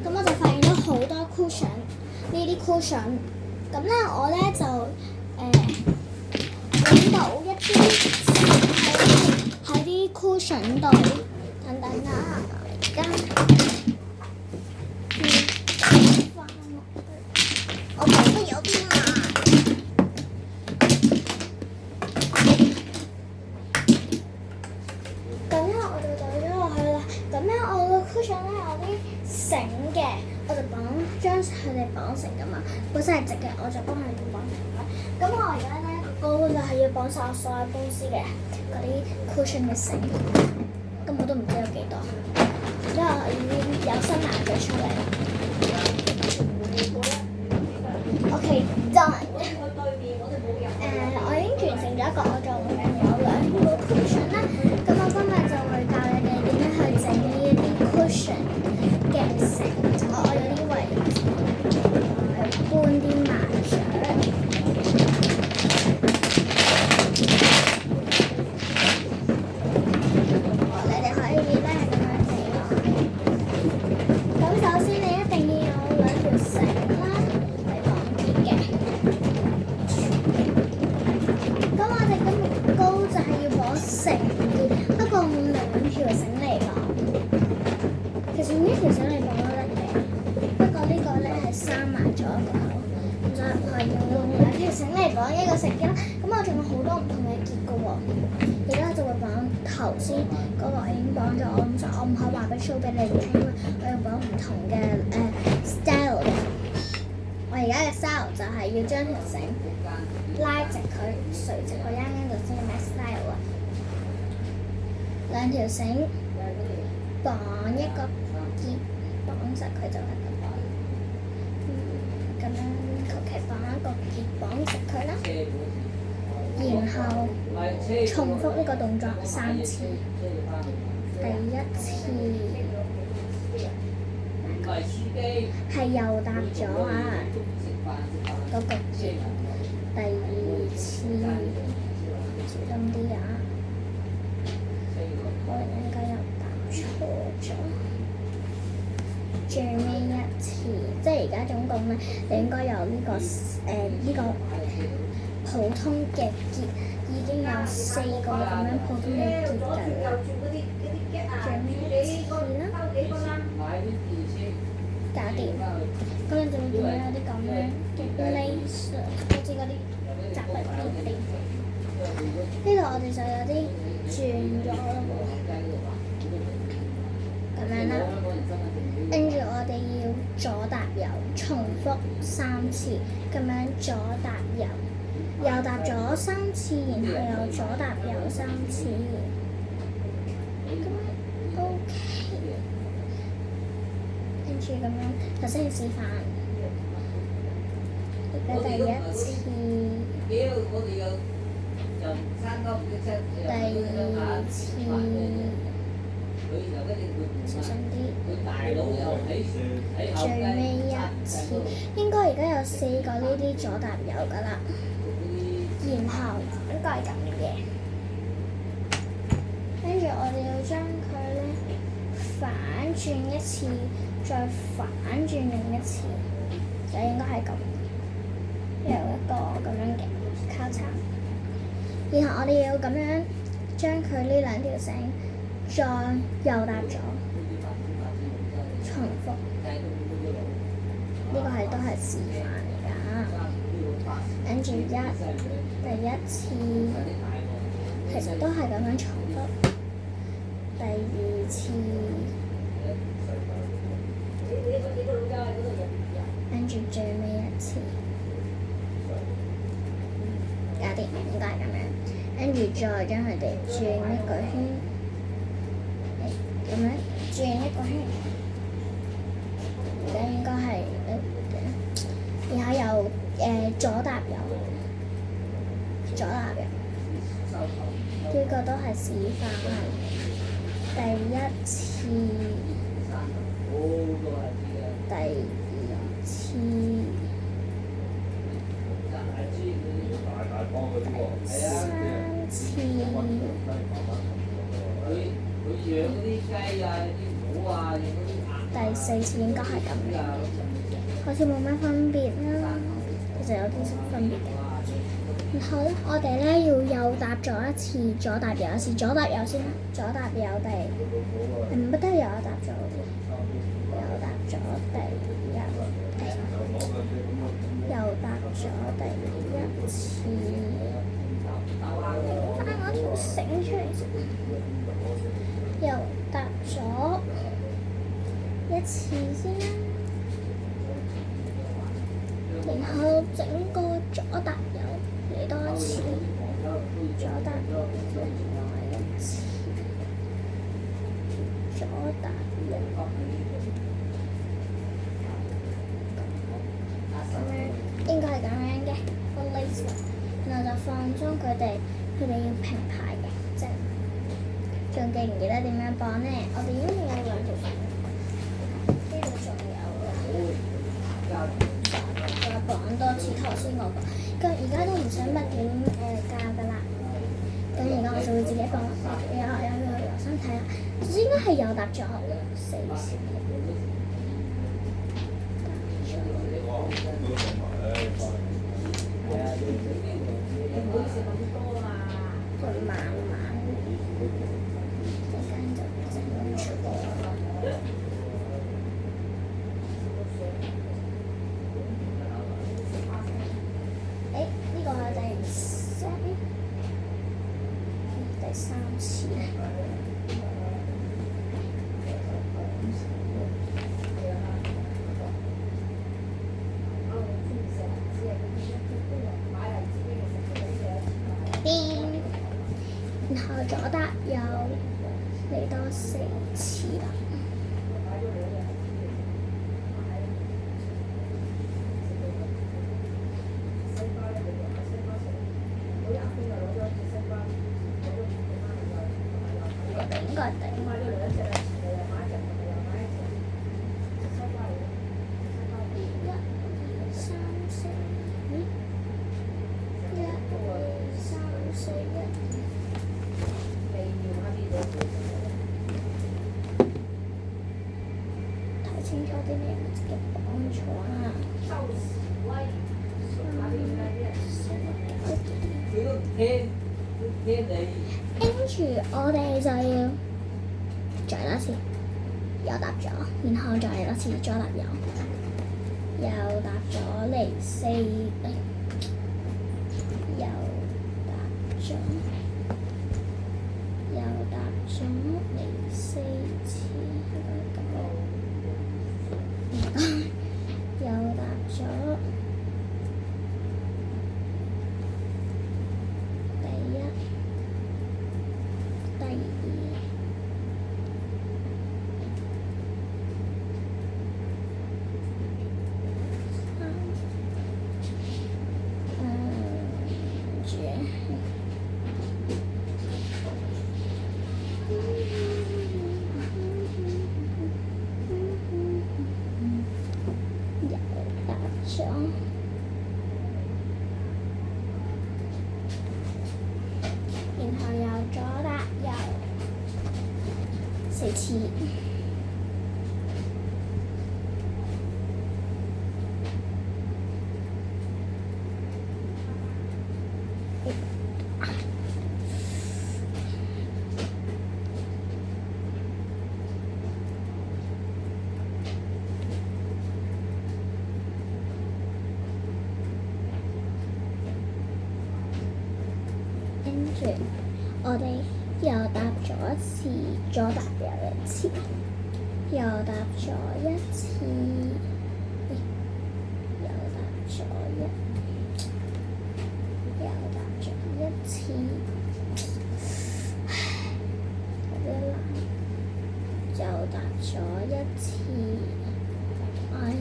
咁我就發現咗好多 cushion，呢啲 cushion。咁咧我咧就揾到一啲喺啲 cushion 度，等等啊，而家翻落去，我覺得有啲慢。咁咧我就倒咗落去啦。咁咧我個 cushion 咧有啲繩嘅，我就將佢哋綁成咁啊。本身係直嘅，我就幫佢哋綁成啦。咁我而家咧個高就係要綁晒我所有公司嘅嗰啲 cushion 嘅繩，咁我都唔知有幾多，因為我已經有新拿咗出嚟啦。OK done。我已經完成咗一個，我仲有2個 cushion 啦。咁我今日就會教你哋點樣去整呢一啲 cushion 嘅繩。我有啲位搬啲麻雀。你哋可以咧咁樣嚟咯。咁首先你一定要有2條繩啦，嚟綁結嘅。咁我哋咁高就係要綁繩結，不過用2條繩嚟綁。其實呢條繩嚟綁都得嘅，不過呢個咧係閂埋咗個口，咁所以我係要用2條繩嚟綁一個繩結啦。咁我仲有好多唔同嘅結㗎喎，而家就會綁頭先嗰個已經綁咗，咁所以我唔可以話俾 show 俾你哋聽，因為我要綁唔同嘅style 嘅。我而家嘅 style 就係要將條繩拉直佢，垂直個啱啱就先係咩 style 啊？2條繩綁一個結，綁實佢就得㗎啦。咁樣求其綁一個結，綁實佢啦。然後重複呢個動作3次。第1次係又搭咗啊嗰個結。第2次小心啲啊！我應該又搭錯咗。最尾1次，即係而家總共咧，你應該有呢個普通嘅結，已經有4個咁樣普通嘅結㗎啦。最尾1次啦，搞掂。咁你就會見到有啲咁樣嘅 lace，好似嗰啲雜物啲地。呢度我哋就有啲轉咗咯喎，咁樣啦。跟住我哋要左搭右，重複3次，咁樣左搭右，右搭咗3次，然後又左搭右3次。咁 OK。跟住咁樣，頭先示範。而家第1次。第2次。小心啲。最尾1次，應該而家有4個呢啲左搭右㗎啦。然後應該係咁嘅。跟住我哋要將佢咧反轉1次，再反轉另1次，就應該係咁。有一個咁樣嘅交叉。然後我哋要咁樣將佢呢2條繩再右搭咗，重複。呢個都係示範嚟㗎。跟住第1次，其實都係咁樣重複。第2次，跟住最尾1次，搞掂，應該係咁樣。跟住再將佢哋轉一個圈，咁樣轉一個圈，而家應該係然後又左搭右，左搭右，呢個都係示範啦。第1次，第2次，第3次，第第4次應該係咁樣嘅，好似冇咩分別啦。其實有啲分別嘅。然後咧，我哋咧要右踏咗一次，左踏右一次，左踏右先啦，左踏右第，唔得右踏咗，右踏咗第一，右踏咗第1次，翻我條繩出嚟先，右踏咗1次先啦，然後整個左踏右。嚟多一次，左踏右另外1次，左踏右，咁樣應該係咁樣嘅個 lace，然後就放鬆佢哋要平排嘅，即係仲記唔記得點樣綁呢？我哋應該有2條繩，呢度仲有再綁多次頭先嗰個。咁而家都唔想乜點教㗎啦，咁而家我就會自己放落去，有身體啦。應該係右踏咗4次，就慢慢陣間就整出嚟。呢個係第3次。然後左踏右嚟多4次啦。應該係睇清楚啲咩自己綁錯啦。跟住我哋就要再嚟多次，右踏咗，然後再嚟多次左踏右，右踏咗嚟4，右踏咗，右踏咗嚟4次，右踏咗。然後又左踏右4次，跟住我哋右踏咗1次，左踏右1次，右踏咗1次，右踏咗1次，有啲難，右踏咗1次，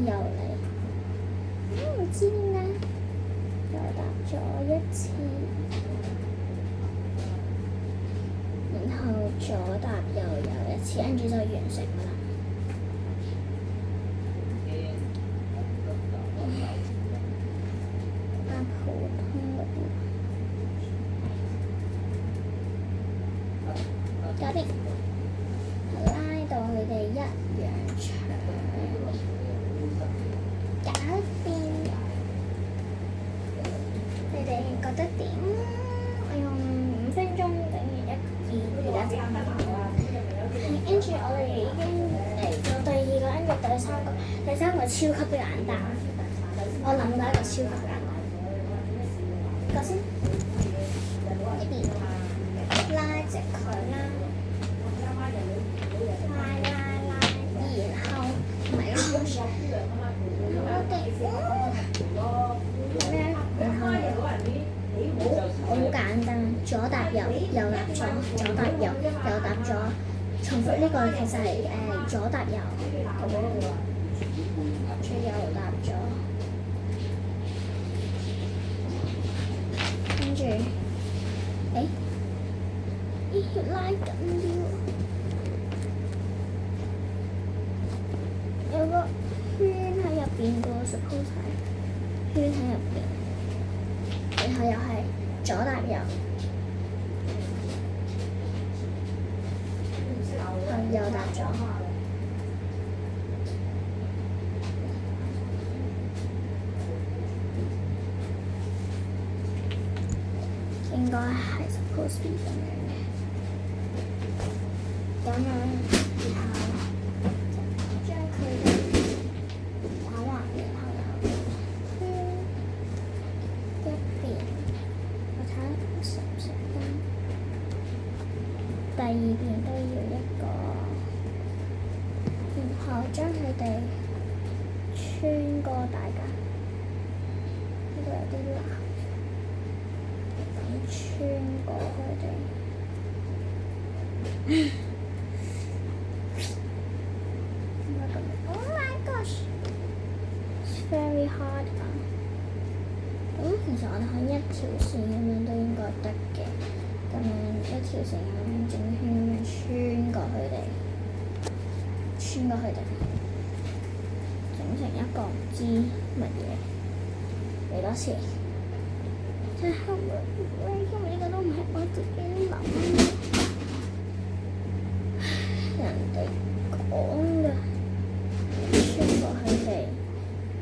又嚟，唔知點解，右踏咗1次。然後左踏右1次，跟住就完成啦。第三個超級簡單。我諗到一個超級簡單。個先呢邊拉直佢啦，拉，然後唔係啦，我哋好簡單，左搭右，右搭左，左搭右，右搭左，重複呢個其實係左搭右，再右搭左，跟住要拉緊啲喎，有個圈喺入邊個 suppose 係圈喺入邊，然後又係左搭右，右搭左，應該係 suppose be 咁樣嘅，咁樣然後將佢哋玩完，然後又圈一邊，我睇下成唔成功。第二邊都要一個，然後將佢哋穿過大家，呢個有啲難，咁穿過佢哋。Oh my gosh, it's very hard 啊！咁其實我哋可以一條線咁樣都應該得嘅，咁樣一條線咁樣整圈咁樣穿過佢哋，整成一個唔知乜嘢。嚟多次，真係因為呢個都唔係我自己諗。人哋講嘅，穿過佢哋，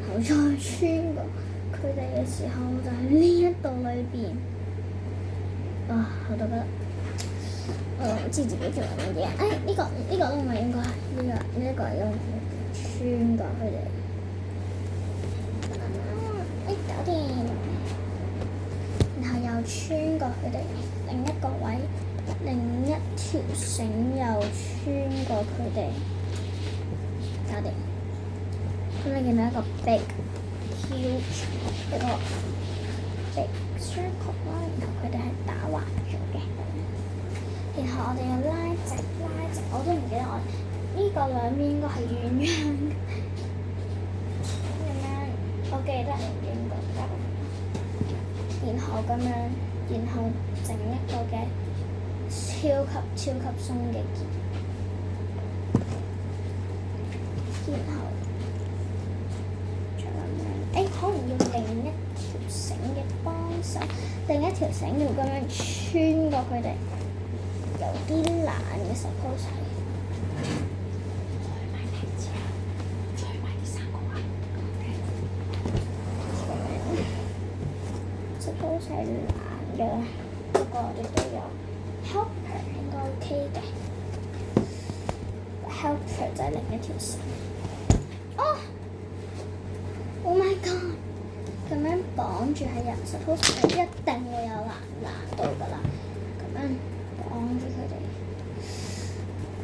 然後再穿過佢哋嘅時候，就喺呢一度裏邊。我都覺得，我唔知自己做緊乜嘢。呢個都唔係應該係呢個要穿過佢哋。搞掂，然後又穿過佢哋另一個位。另一條繩又穿過佢哋，搞掂。咁你見到一個 big huge 一個 big circle 啦，然後佢哋係打橫咗嘅。然後我哋又拉直，我都唔記得我呢個兩邊應該係鴛鴦咁樣，我記得應該得。然後咁樣，然後整一個嘅。超級鬆嘅結，然後再咁樣，可能要另一條繩嘅幫手，另一條繩要咁樣穿過佢哋，有啲難嘅 suppose 係。再買啲3個啊 ！suppose 係難嘅，不過我哋都有。Helper 應該 OK 嘅 ，Helper 就係另一條線。Oh my god！ 咁樣綁住係人 suppose 係一定會有難度㗎啦。咁樣綁住佢哋。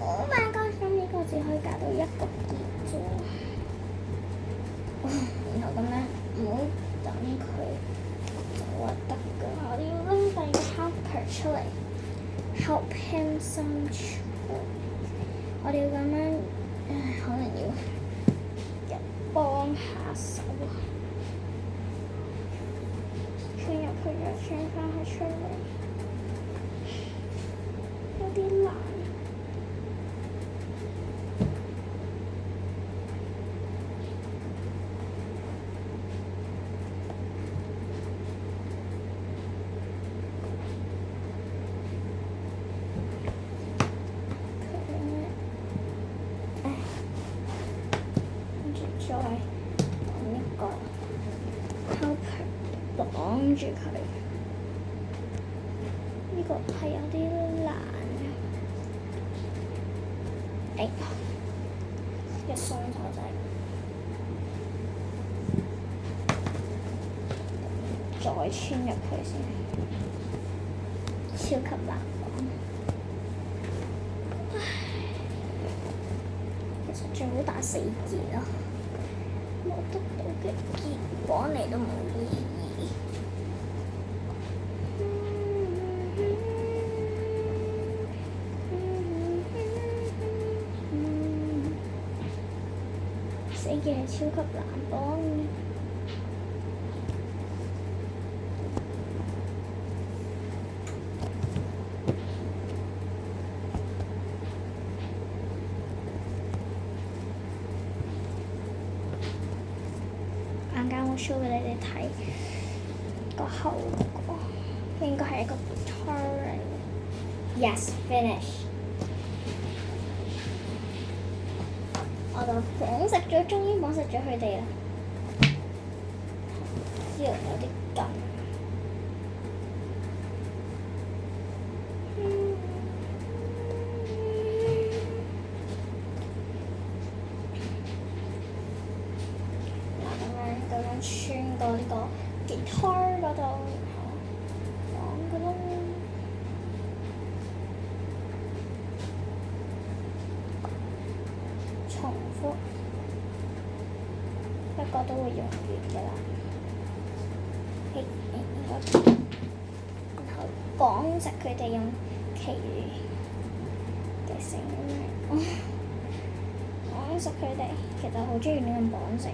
Oh my god！ 咁呢個只可以搞到一個結啫。然後咁樣唔好等佢就話得㗎，我哋要拎第二個 Helper 出嚟。Help him some chore。我哋要咁樣，可能要幫下手，穿入去又穿翻佢出嚟，有啲難。再揾一個 helper 綁住佢，呢個係有啲難嘅。有嘅鬆手仔，再穿入佢先，超級難講。其實最好打4結咯，冇得到嘅結果你都冇意義。4結係超級難講。陣間會 show 俾你哋睇個後果，應該係一個 guitar。Yes, finish。我就綁實咗，終於綁實咗佢哋啦。呢度有啲緊。咁樣穿過呢個 guitar 嗰度，綁個窿，重複，一個都會用完㗎啦。然後綁實佢哋，用其餘嘅繩綁實佢哋。其實好中意亂咁綁繩嘅。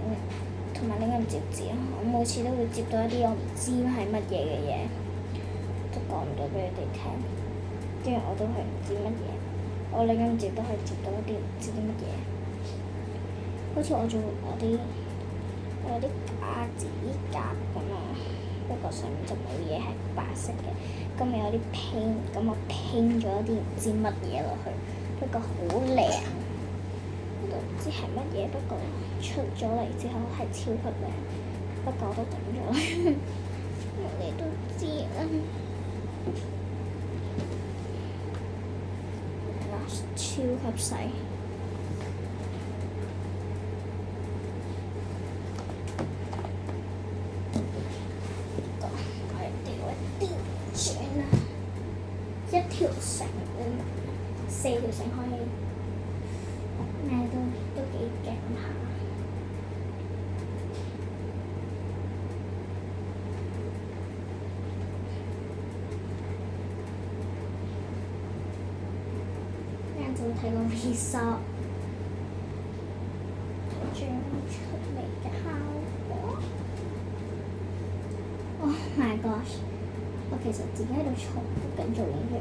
同埋亂咁接字啊！我每次都會接到一啲我唔知係乜嘢嘅嘢，都講唔到俾你哋聽。因為我都係唔知乜嘢，我亂咁接都係接到一啲唔知啲乜嘢。好似我有啲假指甲咁啊，不過上面就冇嘢係白色嘅。咁有啲拼，咁我拼咗一啲唔知乜嘢落去，不過好靚。都唔知係乜嘢，不過出咗嚟之後係超級靚，不過我都頂咗，我哋都知啦。超級細，我哋調一調轉啦，一條繩，4條繩可以。都幾勁下，啱就睇個 result，轉出嚟嘅效果。Oh my gosh！ 我其實自己喺度重複緊做一樣嘢，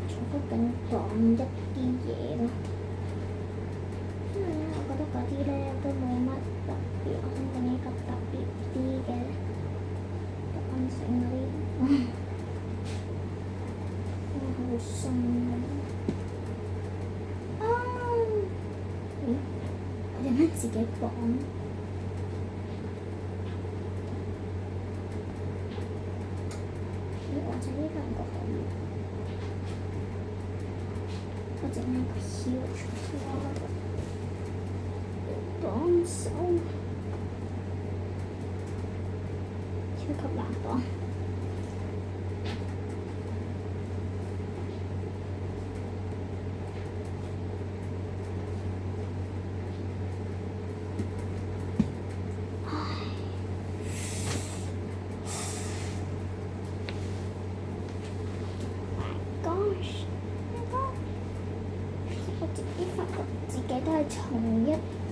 重複緊講一啲嘢咯。我覺得嗰啲咧都冇乜特別，我想整一個特別啲嘅安繩嗰啲，好鬆啊！咦？我點解自己綁？或者呢兩個可以，我整一個heel出嚟。綁手，超級難綁。My gosh！我自己發覺自己都係從一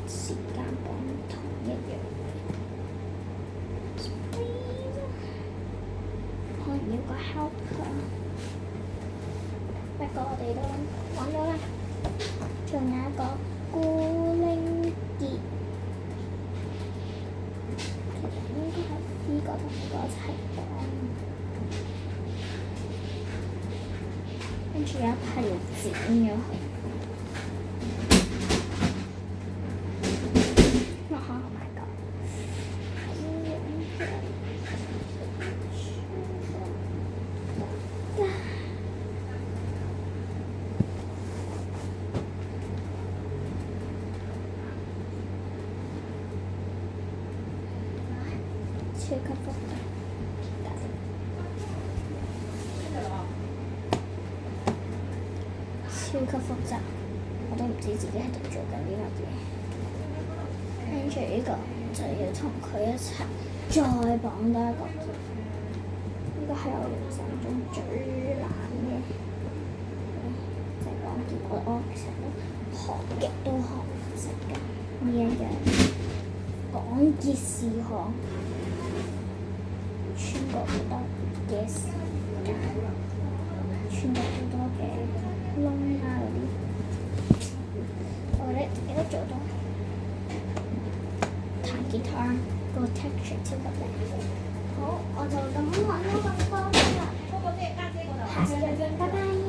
時間綁同一樣嘅，可能要個 helper，不過我哋都揾咗啦，仲有一個孤零結，其實應該係呢個同呢個一齊綁，跟住有一 part 要剪咗佢。超級複雜，超級複雜，我都唔知自己喺度做緊啲乜嘢。跟住呢個就要同佢一齊再綁多一個結，呢個係我人生中最難嘅，就係綁結。我成日都學極都學唔識㗎呢一樣綁結事項，穿過好多嘅時間，穿過好多嘅窿啊嗰啲，我覺得記得做到。彈吉他個 texture 超級靚。好，我就咁玩咯，咁多啦。下次再見，拜拜。